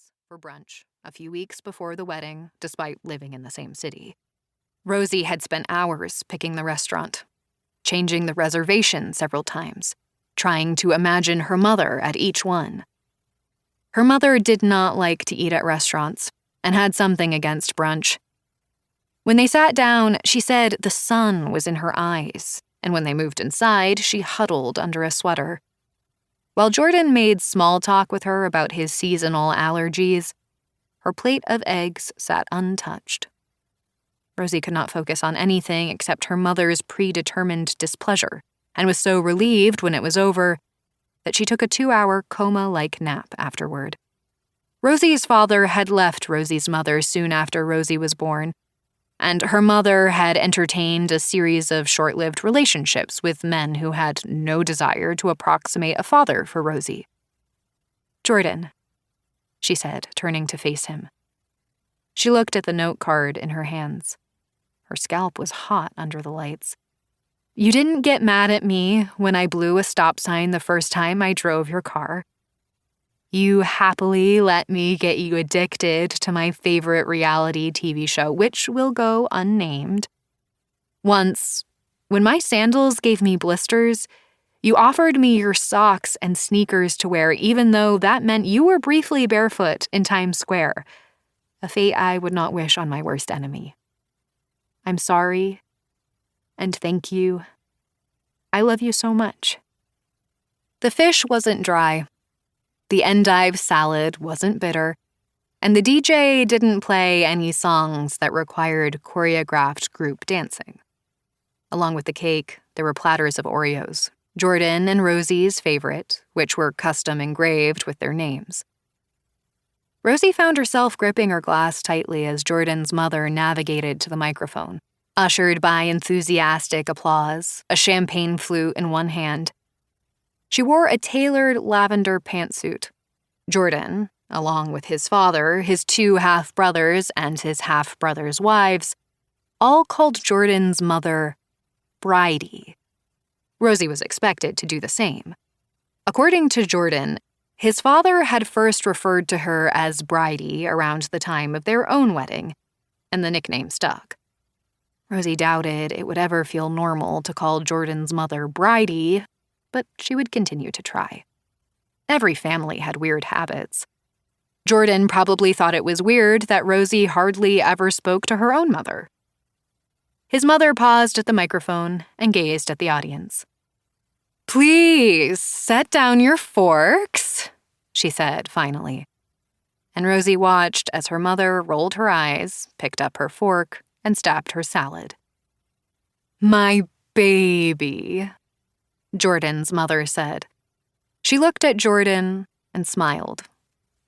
restaurants for brunch a few weeks before the wedding, despite living in the same city. Rosie had spent hours picking the restaurant, changing the reservation several times, trying to imagine her mother at each one. Her mother did not like to eat at restaurants and had something against brunch. When they sat down, she said the sun was in her eyes, and when they moved inside, she huddled under a sweater. While Jordan made small talk with her about his seasonal allergies, her plate of eggs sat untouched. Rosie could not focus on anything except her mother's predetermined displeasure, and was so relieved when it was over that she took a 2-hour coma-like nap afterward. Rosie's father had left Rosie's mother soon after Rosie was born, and her mother had entertained a series of short-lived relationships with men who had no desire to approximate a father for Rosie. "Jordan," she said, turning to face him. She looked at the note card in her hands. Her scalp was hot under the lights. "You didn't get mad at me when I blew a stop sign the first time I drove your car. You happily let me get you addicted to my favorite reality TV show, which will go unnamed. Once, when my sandals gave me blisters, you offered me your socks and sneakers to wear, even though that meant you were briefly barefoot in Times Square, a fate I would not wish on my worst enemy. I'm sorry, and thank you. I love you so much." The fish wasn't dry. The endive salad wasn't bitter, and the DJ didn't play any songs that required choreographed group dancing. Along with the cake, there were platters of Oreos, Jordan and Rosie's favorite, which were custom engraved with their names. Rosie found herself gripping her glass tightly as Jordan's mother navigated to the microphone, ushered by enthusiastic applause, a champagne flute in one hand. She wore a tailored lavender pantsuit. Jordan, along with his father, his 2 half-brothers, and his half-brothers' wives, all called Jordan's mother Bridie. Rosie was expected to do the same. According to Jordan, his father had first referred to her as Bridie around the time of their own wedding, and the nickname stuck. Rosie doubted it would ever feel normal to call Jordan's mother Bridie, but she would continue to try. Every family had weird habits. Jordan probably thought it was weird that Rosie hardly ever spoke to her own mother. His mother paused at the microphone and gazed at the audience. "Please, set down your forks," she said finally. And Rosie watched as her mother rolled her eyes, picked up her fork, and stabbed her salad. "My baby," Jordan's mother said. She looked at Jordan and smiled.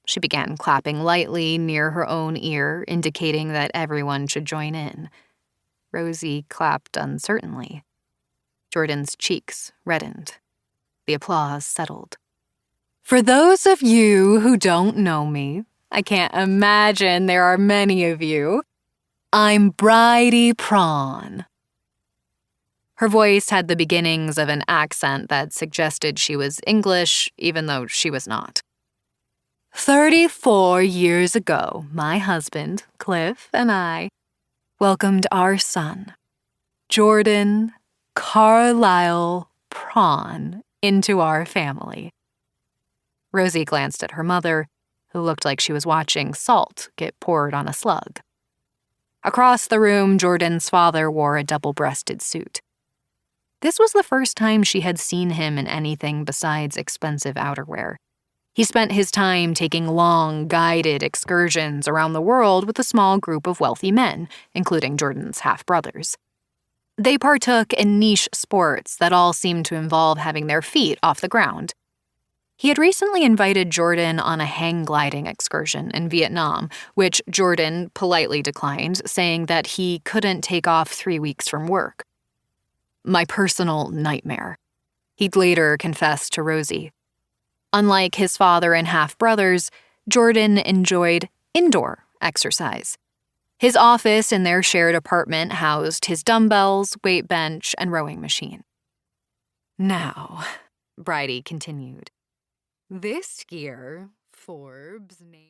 She began clapping lightly near her own ear, indicating that everyone should join in. Rosie clapped uncertainly. Jordan's cheeks reddened. The applause settled. "For those of you who don't know me, I can't imagine there are many of you, I'm Bridie Prawn." Her voice had the beginnings of an accent that suggested she was English, even though she was not. 34 years ago, my husband, Cliff, and I welcomed our son, Jordan Carlisle Prawn, into our family. Rosie glanced at her mother, who looked like she was watching salt get poured on a slug. Across the room, Jordan's father wore a double-breasted suit. This was the first time she had seen him in anything besides expensive outerwear. He spent his time taking long, guided excursions around the world with a small group of wealthy men, including Jordan's half-brothers. They partook in niche sports that all seemed to involve having their feet off the ground. He had recently invited Jordan on a hang gliding excursion in Vietnam, which Jordan politely declined, saying that he couldn't take off 3 weeks from work. "My personal nightmare," he'd later confessed to Rosie. Unlike his father and half-brothers, Jordan enjoyed indoor exercise. His office in their shared apartment housed his dumbbells, weight bench, and rowing machine. "Now," Bridie continued, "this year, Forbes named..."